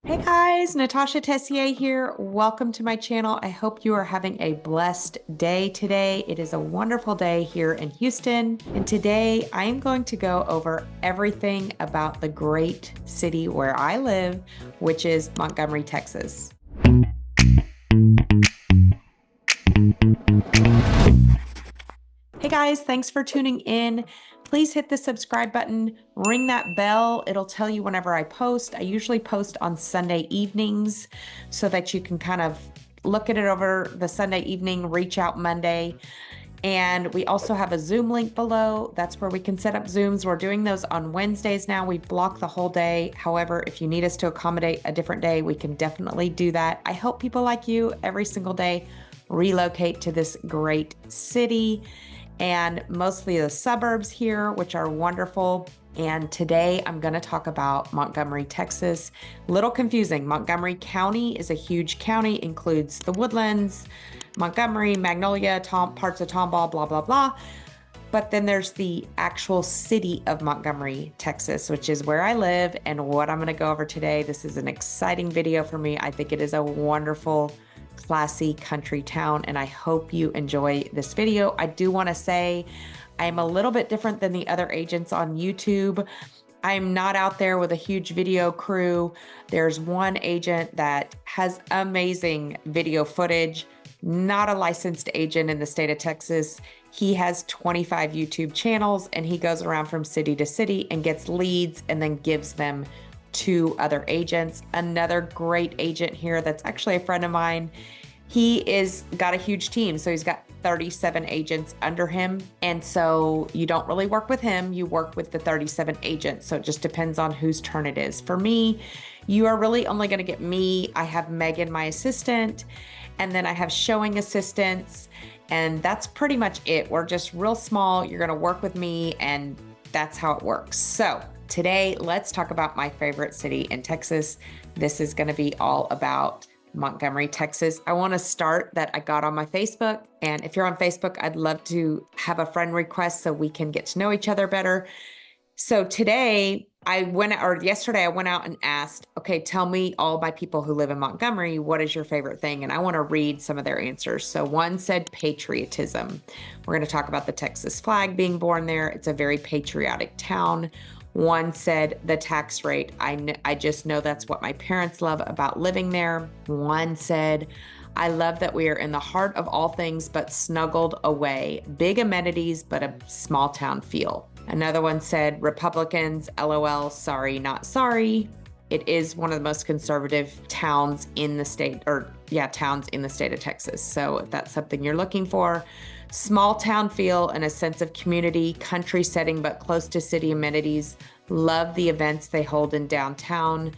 Hey guys, Natasha Tessier here. Welcome to my channel. I hope you are having a blessed day today. It is a wonderful day here in Houston, and today I am going to go over everything about the great city where I live, which is Montgomery, Texas. Hey guys, thanks for tuning in. Please hit the subscribe button, ring that bell. It'll tell you whenever I post. I usually post on Sunday evenings so that you can kind of look at it over the Sunday evening, reach out Monday. And we also have a Zoom link below. That's where we can set up Zooms. We're doing those on Wednesdays now. We block the whole day. However, if you need us to accommodate a different day, we can definitely do that. I help people like you every single day relocate to this great city and mostly the suburbs here, which are wonderful. And today I'm going to talk about Montgomery, Texas. Little confusing. Montgomery County is a huge county, includes the Woodlands, Montgomery, Magnolia, parts of Tomball, blah, blah, blah. But then there's the actual city of Montgomery, Texas, which is where I live and what I'm going to go over today. This is an exciting video for me. I think it is a wonderful, classy country town, and I hope you enjoy this video. I do want to say I'm a little bit different than the other agents on YouTube. I'm not out there with a huge video crew. There's one agent that has amazing video footage, not a licensed agent in the state of Texas. He has 25 YouTube channels and he goes around from city to city and gets leads and then gives them to other agents. Another great agent here that's actually a friend of mine. He got a huge team. So he's got 37 agents under him. And so you don't really work with him, you work with the 37 agents. So it just depends on whose turn it is. For me, you are really only going to get me. I have Megan, my assistant, and then I have showing assistants. And that's pretty much it. We're just real small. You're going to work with me, and that's how it works. So today, let's talk about my favorite city in Texas. This is going to be all about Montgomery, Texas. I want to start that I got on my Facebook. And if you're on Facebook, I'd love to have a friend request so we can get to know each other better. So yesterday I went out and asked, okay, tell me all my people who live in Montgomery, what is your favorite thing? And I want to read some of their answers. So one said patriotism. We're going to talk about the Texas flag being born there. It's a very patriotic town. One said the tax rate. I just know that's what my parents love about living there. One said, I love that we are in the heart of all things, but snuggled away. Big amenities, but a small town feel. Another one said, Republicans, LOL, sorry, not sorry. It is one of the most conservative towns in the state, towns in the state of Texas. So if that's something you're looking for, small town feel and a sense of community, country setting, but close to city amenities. Love the events they hold in downtown,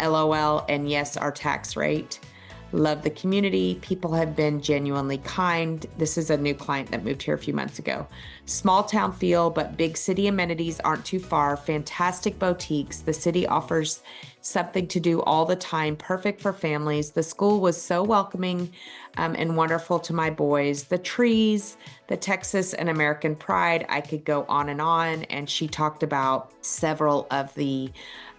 LOL, and yes, our tax rate. Love the community. People have been genuinely kind. This is a new client that moved here a few months ago. Small town feel, but big city amenities aren't too far. Fantastic boutiques. The city offers something to do all the time. Perfect for families. The school was so welcoming and wonderful to my boys. The trees, the Texas and American pride. I could go on. And she talked about several of the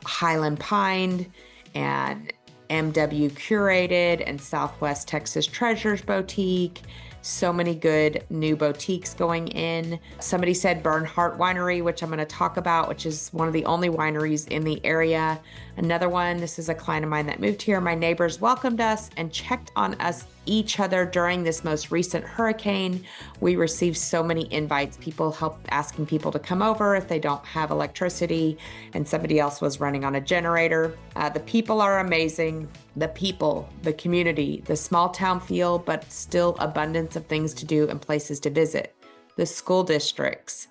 Highland Pine and MW Curated and Southwest Texas Treasures Boutique. So many good new boutiques going in. Somebody said Bernhardt Winery, which I'm going to talk about, which is one of the only wineries in the area. Another one, this is a client of mine that moved here. My neighbors welcomed us and checked on us each other during this most recent hurricane. We received so many invites. People helped asking people to come over if they don't have electricity, and somebody else was running on a generator. The people are amazing. The people, the community, the small town feel, but still abundance of things to do and places to visit. The school districts,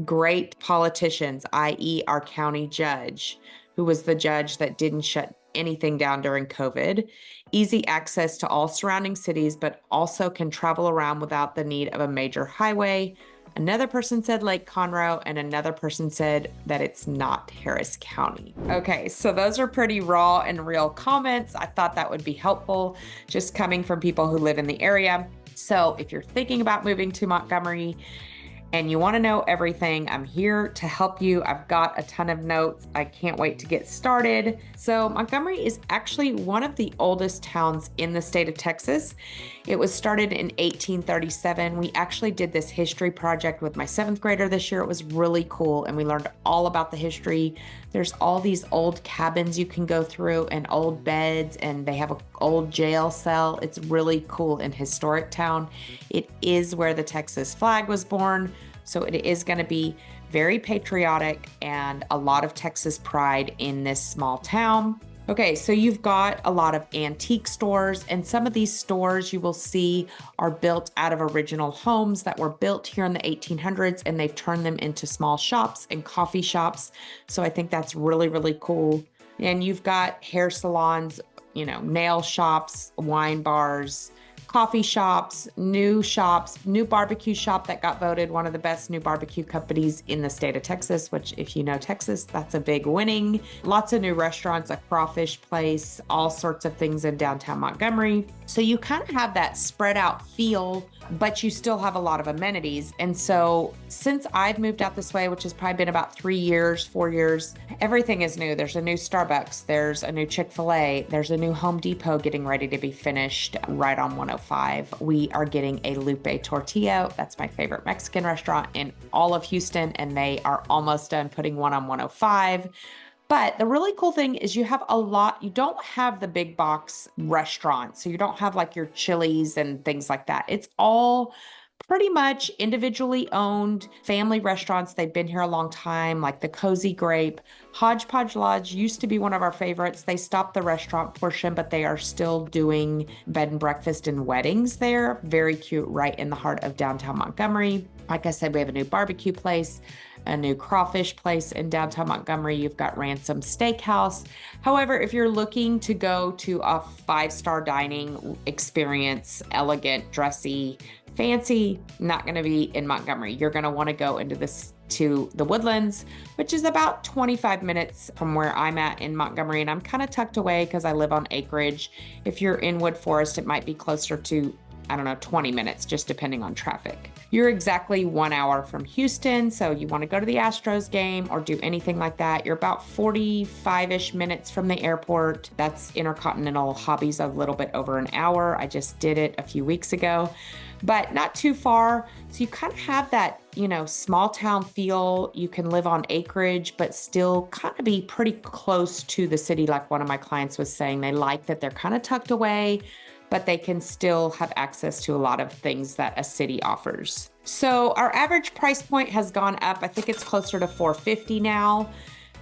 great politicians, i.e. our county judge, who was the judge that didn't shut anything down during COVID. Easy access to all surrounding cities, but also can travel around without the need of a major highway. Another person said Lake Conroe, and another person said that it's not Harris County. Okay, so those are pretty raw and real comments. I thought that would be helpful, just coming from people who live in the area. So if you're thinking about moving to Montgomery and you want to know everything, I'm here to help you. I've got a ton of notes. I can't wait to get started. So Montgomery is actually one of the oldest towns in the state of Texas. It was started in 1837. We actually did this history project with my 7th grader this year. It was really cool, and we learned all about the history. There's all these old cabins you can go through and old beds, and they have an old jail cell. It's really cool and historic town. It is where the Texas flag was born, so it is going to be very patriotic and a lot of Texas pride in this small town. Okay, so you've got a lot of antique stores, and some of these stores you will see are built out of original homes that were built here in the 1800s, and they've turned them into small shops and coffee shops. So I think that's really, really cool. And you've got hair salons, nail shops, wine bars, coffee shops, new barbecue shop that got voted one of the best new barbecue companies in the state of Texas, which if you know Texas, that's a big winning. Lots of new restaurants, a crawfish place, all sorts of things in downtown Montgomery. So you kind of have that spread out feel, but you still have a lot of amenities. And so since I've moved out this way, which has probably been about 3 years, 4 years, everything is new. There's a new Starbucks, there's a new Chick-fil-A, there's a new Home Depot getting ready to be finished right on 105. We are getting a Lupe Tortilla. That's my favorite Mexican restaurant in all of Houston, and they are almost done putting one on 105. But the really cool thing is you don't have the big box restaurants. So you don't have like your Chili's and things like that. It's all pretty much individually owned family restaurants. They've been here a long time, like the Cozy Grape. Hodgepodge Lodge used to be one of our favorites. They stopped the restaurant portion, but they are still doing bed and breakfast and weddings there. Very cute, right in the heart of downtown Montgomery. Like I said, we have a new barbecue place, a new crawfish place in downtown Montgomery. You've got Ransom Steakhouse. However, if you're looking to go to a 5-star dining experience, elegant, dressy, fancy, not going to be in Montgomery. You're going to want to go to the Woodlands, which is about 25 minutes from where I'm at in Montgomery. And I'm kind of tucked away because I live on acreage. If you're in Wood Forest, it might be closer to 20 minutes, just depending on traffic. You're exactly 1 hour from Houston, so you want to go to the Astros game or do anything like that. You're about 45-ish minutes from the airport. That's Intercontinental. Hobby's a little bit over an hour. I just did it a few weeks ago, but not too far. So you kind of have that, small town feel. You can live on acreage, but still kind of be pretty close to the city. Like one of my clients was saying, they like that they're kind of tucked away, but they can still have access to a lot of things that a city offers. So our average price point has gone up. I think it's closer to $450 now.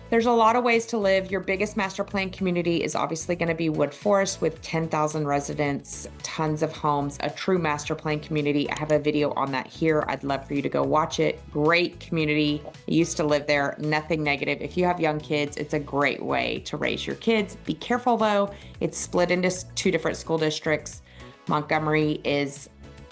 There's a lot of ways to live. Your biggest master plan community is obviously going to be Wood Forest with 10,000 residents, tons of homes, a true master plan community. I have a video on that here. I'd love for you to go watch it. Great community. I used to live there. Nothing negative. If you have young kids, it's a great way to raise your kids. Be careful though. It's split into 2 different school districts. Montgomery is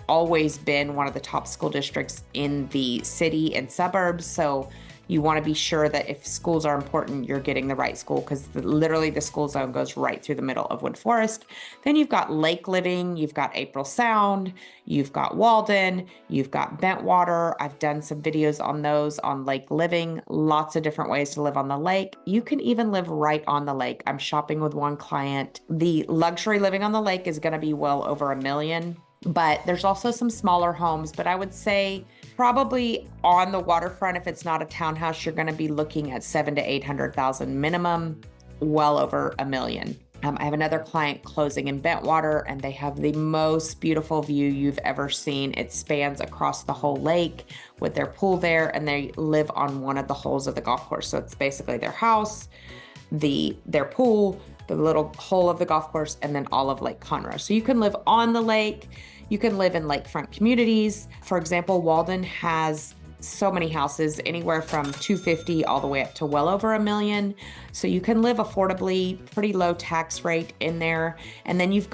always been one of the top school districts in the city and suburbs. So you want to be sure that if schools are important, you're getting the right school, because literally the school zone goes right through the middle of Wood Forest. Then you've got Lake Living, you've got April Sound, you've got Walden, you've got Bentwater. I've done some videos on those on Lake Living. Lots of different ways to live on the lake. You can even live right on the lake. I'm shopping with one client. The luxury living on the lake is going to be well over $1 million. But there's also some smaller homes, but I would say probably on the waterfront, if it's not a townhouse, you're going to be looking at 700,000 to 800,000 minimum, well over $1 million. I have another client closing in Bentwater, and they have the most beautiful view you've ever seen. It spans across the whole lake with their pool there, and they live on one of the holes of the golf course. So it's basically their house, their pool, the little hole of the golf course, and then all of Lake Conroe. So you can live on the lake. You can live in lakefront communities. For example, Walden has so many houses, anywhere from 250 all the way up to well over $1 million. So you can live affordably, pretty low tax rate in there. And then they've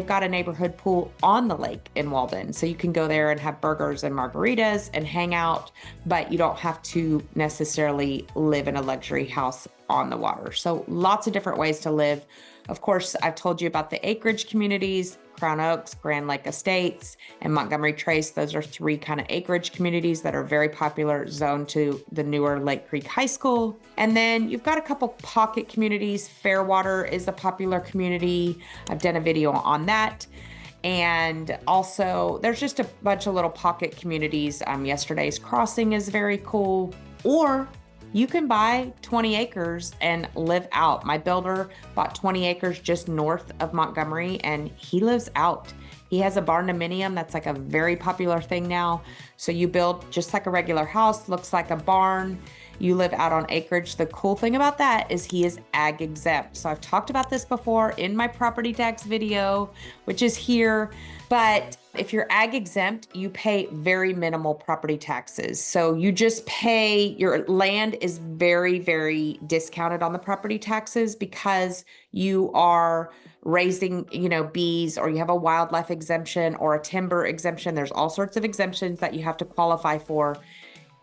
got a neighborhood pool on the lake in Walden. So you can go there and have burgers and margaritas and hang out, but you don't have to necessarily live in a luxury house on the water. So lots of different ways to live. Of course, I've told you about the acreage communities, Crown Oaks, Grand Lake Estates, and Montgomery Trace. Those are three kind of acreage communities that are very popular, zoned to the newer Lake Creek High School. And then you've got a couple pocket communities. Fairwater is a popular community. I've done a video on that. And also, there's just a bunch of little pocket communities. Yesterday's Crossing is very cool. Or you can buy 20 acres and live out. My builder bought 20 acres just north of Montgomery, and he lives out. He has a barn-dominium that's like a very popular thing now. So you build just like a regular house, looks like a barn. You live out on acreage. The cool thing about that is he is ag exempt. So I've talked about this before in my property tax video, which is here. But if you're ag exempt, you pay very minimal property taxes. So you just pay, your land is very, very discounted on the property taxes because you are raising, bees, or you have a wildlife exemption or a timber exemption. There's all sorts of exemptions that you have to qualify for.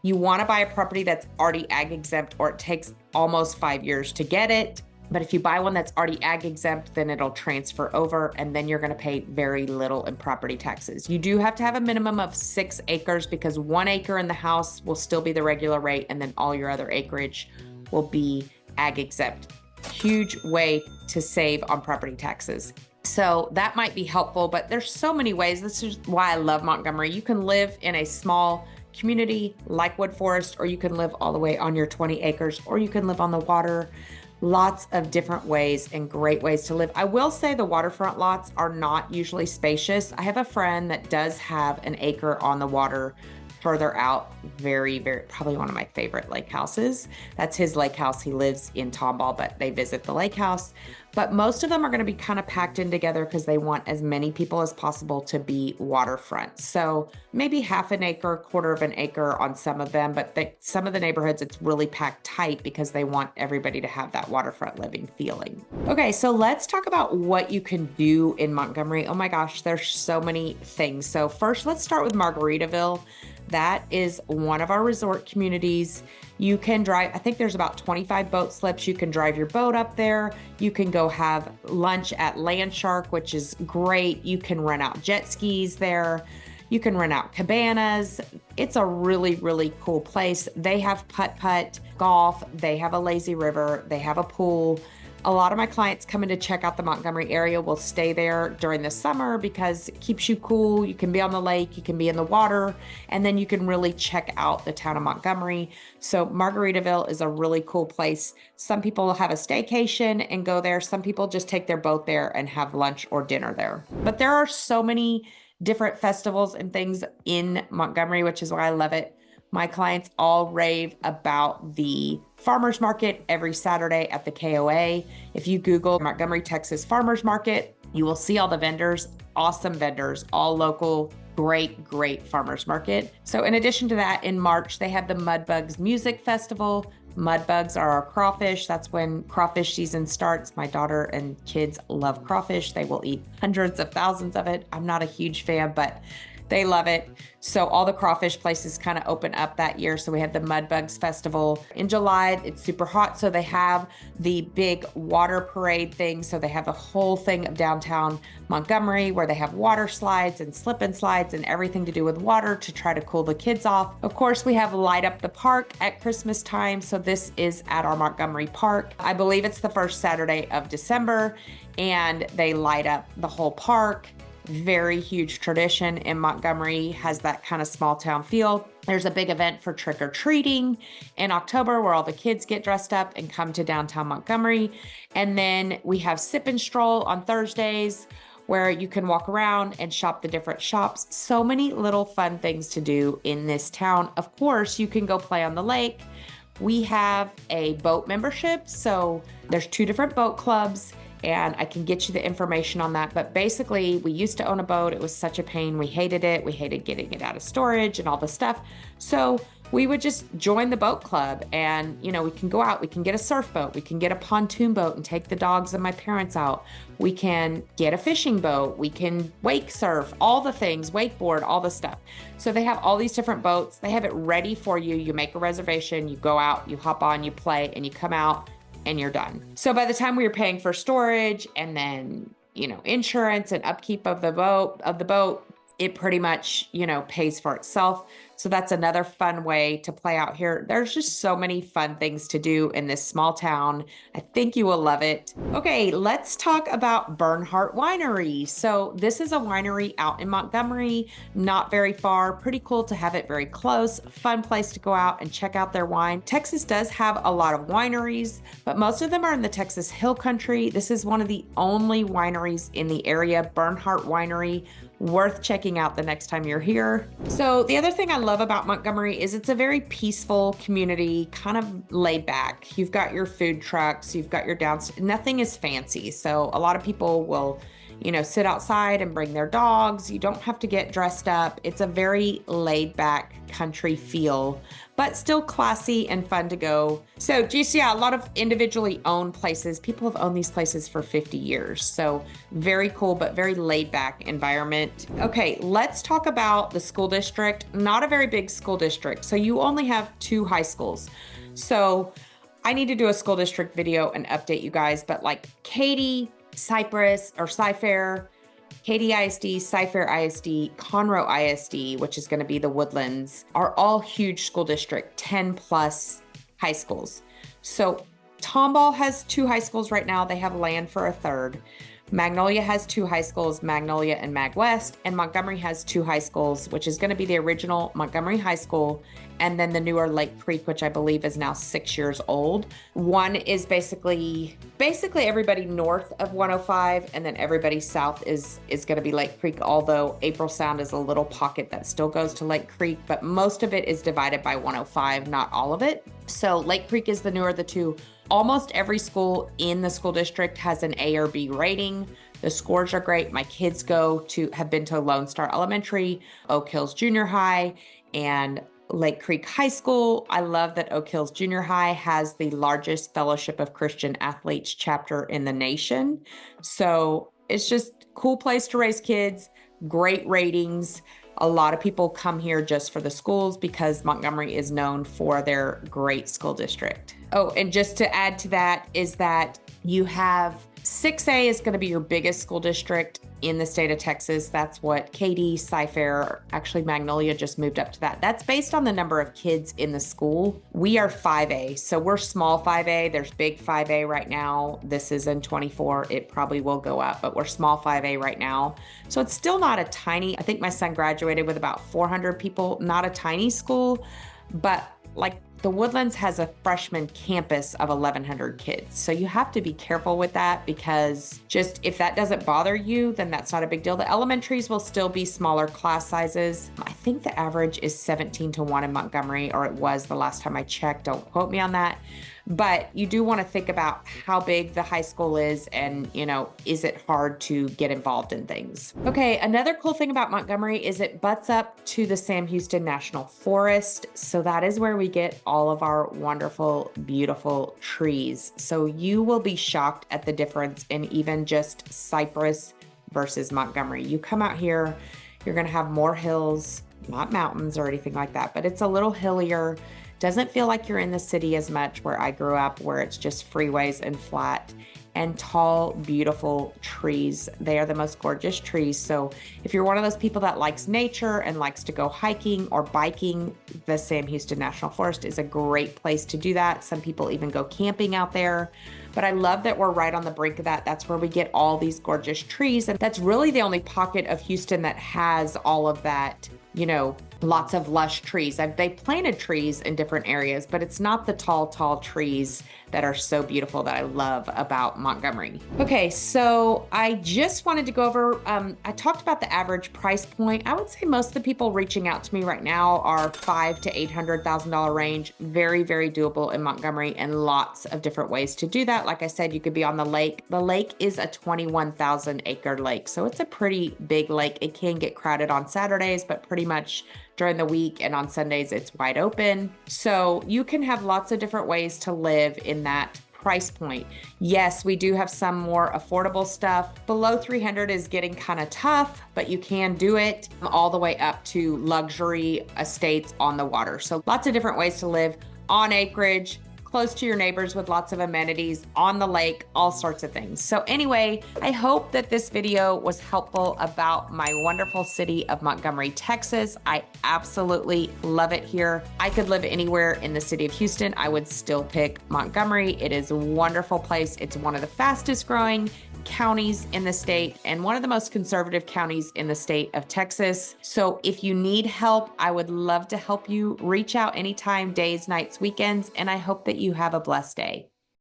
You want to buy a property that's already ag exempt, or it takes almost 5 years to get it. But if you buy one that's already ag exempt, then it'll transfer over, and then you're going to pay very little in property taxes. You do have to have a minimum of 6 acres because 1 acre in the house will still be the regular rate, and then all your other acreage will be ag exempt. Huge way to save on property taxes. So that might be helpful, but there's so many ways. This is why I love Montgomery. You can live in a small community like Wood Forest, or you can live all the way on your 20 acres, or you can live on the water. Lots of different ways and great ways to live. I will say the waterfront lots are not usually spacious. I have a friend that does have an acre on the water further out. Very, very, probably one of my favorite lake houses. That's his lake house. He lives in Tomball, but they visit the lake house. But most of them are going to be kind of packed in together because they want as many people as possible to be waterfront. So maybe half an acre, quarter of an acre on some of them, but some of the neighborhoods, it's really packed tight because they want everybody to have that waterfront living feeling. Okay, so let's talk about what you can do in Montgomery. Oh my gosh, there's so many things. So first, let's start with Margaritaville. That is one of our resort communities. You can drive, I think there's about 25 boat slips. You can drive your boat up there. You can go have lunch at Land Shark, which is great. You can rent out jet skis there. You can rent out cabanas. It's a really, really cool place. They have putt-putt, golf. They have a lazy river. They have a pool. A lot of my clients coming to check out the Montgomery area will stay there during the summer because it keeps you cool. You can be on the lake, you can be in the water, and then you can really check out the town of Montgomery. So Margaritaville is a really cool place. Some people have a staycation and go there. Some people just take their boat there and have lunch or dinner there. But there are so many different festivals and things in Montgomery, which is why I love it. My clients all rave about the farmers market every Saturday at the KOA. If you Google Montgomery, Texas farmers market, you will see all the vendors, awesome vendors, all local, great, great farmers market. So in addition to that, in March, they have the Mudbugs Music Festival. Mudbugs are our crawfish. That's when crawfish season starts. My daughter and kids love crawfish. They will eat hundreds of thousands of it. I'm not a huge fan, but they love it. So all the crawfish places kind of open up that year. So we had the Mudbugs Festival. In July, it's super hot. So they have the big water parade thing. So they have a whole thing of downtown Montgomery where they have water slides and slip and slides and everything to do with water to try to cool the kids off. Of course, we have Light Up the Park at Christmas time. So this is at our Montgomery Park. I believe it's the first Saturday of December, and they light up the whole park. Very huge tradition in Montgomery, has that kind of small town feel. There's a big event for trick or treating in October where all the kids get dressed up and come to downtown Montgomery. And then we have Sip and Stroll on Thursdays where you can walk around and shop the different shops. So many little fun things to do in this town. Of course, you can go play on the lake. We have a boat membership. So there's 2 different boat clubs, and I can get you the information on that. But basically, we used to own a boat. It was such a pain. We hated it. We hated getting it out of storage and all the stuff. So we would just join the boat club, and we can go out. We can get a surf boat. We can get a pontoon boat and take the dogs and my parents out. We can get a fishing boat. We can wake surf, all the things, wakeboard, all the stuff. So they have all these different boats. They have it ready for you. You make a reservation, you go out, you hop on, you play, and you come out. and you're done. So by the time we were paying for storage and then, insurance and upkeep of the boat, it pretty much, pays for itself. So that's another fun way to play out here. There's just so many fun things to do in this small town. I think you will love it. Okay, let's talk about Bernhardt Winery. So this is a winery out in Montgomery, not very far. Pretty cool to have it very close. Fun place to go out and check out their wine. Texas does have a lot of wineries, but most of them are in the Texas Hill Country. This is one of the only wineries in the area, Bernhardt Winery. Worth checking out the next time you're here. So the other thing I love about Montgomery is it's a very peaceful community, kind of laid back. You've got your food trucks, you've got your downstairs, nothing is fancy. So a lot of people will, sit outside and bring their dogs. You don't have to get dressed up. It's a very laid back country feel, but still classy and fun to go. So just, a lot of individually owned places. People have owned these places for 50 years. So very cool, but very laid back environment. Okay, let's talk about the school district. Not a very big school district. So you only have 2 high schools. So I need to do a school district video and update you guys, but like Katy, Cypress or Cy-Fair, Katy ISD, Cy-Fair ISD, Conroe ISD, which is going to be the Woodlands, are all huge school district, 10 plus high schools. So Tomball has 2 high schools right now. They have land for a third. Magnolia has 2 high schools, Magnolia and Mag West, and Montgomery has 2 high schools, which is going to be the original Montgomery High School, and then the newer Lake Creek, which I believe is now 6 years old. One is basically everybody north of 105, and then everybody south is going to be Lake Creek, although April Sound is a little pocket that still goes to Lake Creek, but most of it is divided by 105, not all of it. So Lake Creek is the newer of the 2. Almost every school in the school district has an A or B rating. The scores are great. My kids have been to Lone Star Elementary, Oak Hills Junior High, and Lake Creek High School. I love that Oak Hills Junior High has the largest Fellowship of Christian Athletes chapter in the nation. So it's just a cool place to raise kids, great ratings. A lot of people come here just for the schools because Montgomery is known for their great school district. Oh, and just to add to that is that you have 6A is going to be your biggest school district in the state of Texas. That's what Katy, Cy-Fair, actually Magnolia just moved up to that. That's based on the number of kids in the school. We are 5A, so we're small 5A. There's big 5A right now. This is in 24. It probably will go up, but we're small 5A right now. So it's still not a tiny, I think my son graduated with about 400 people, not a tiny school, but like the Woodlands has a freshman campus of 1,100 kids. So you have to be careful with that because just if that doesn't bother you, then that's not a big deal. The elementaries will still be smaller class sizes. I think the average is 17-1 in Montgomery, or it was the last time I checked. Don't quote me on that. But you do want to think about how big the high school is and, is it hard to get involved in things? Okay, another cool thing about Montgomery is it butts up to the Sam Houston National Forest. So that is where we get all of our wonderful, beautiful trees. So you will be shocked at the difference in even just Cypress versus Montgomery. You come out here, you're going to have more hills, not mountains or anything like that, but it's a little hillier. Doesn't feel like you're in the city as much where I grew up, where it's just freeways and flat and tall, beautiful trees. They are the most gorgeous trees. So if you're one of those people that likes nature and likes to go hiking or biking, the Sam Houston National Forest is a great place to do that. Some people even go camping out there. But I love that we're right on the brink of that. That's where we get all these gorgeous trees. And that's really the only pocket of Houston that has all of that, lots of lush trees. They planted trees in different areas, but it's not the tall trees that are so beautiful that I love about Montgomery. Okay, so I just wanted to go over, I talked about the average price point. I would say most of the people reaching out to me right now are $500,000 to $800,000 range. Very, very doable in Montgomery and lots of different ways to do that. Like I said, you could be on the lake. The lake is a 21,000 acre lake, so it's a pretty big lake. It can get crowded on Saturdays, but pretty much during the week and on Sundays, it's wide open. So you can have lots of different ways to live in that price point. Yes, we do have some more affordable stuff. Below 300 is getting kind of tough, but you can do it all the way up to luxury estates on the water. So lots of different ways to live on acreage, close to your neighbors with lots of amenities, on the lake, all sorts of things. So anyway, I hope that this video was helpful about my wonderful city of Montgomery, Texas. I absolutely love it here. I could live anywhere in the city of Houston. I would still pick Montgomery. It is a wonderful place. It's one of the fastest growing counties in the state and one of the most conservative counties in the state of Texas. So if you need help, I would love to help you. Reach out anytime, days, nights, weekends, and I hope that you have a blessed day.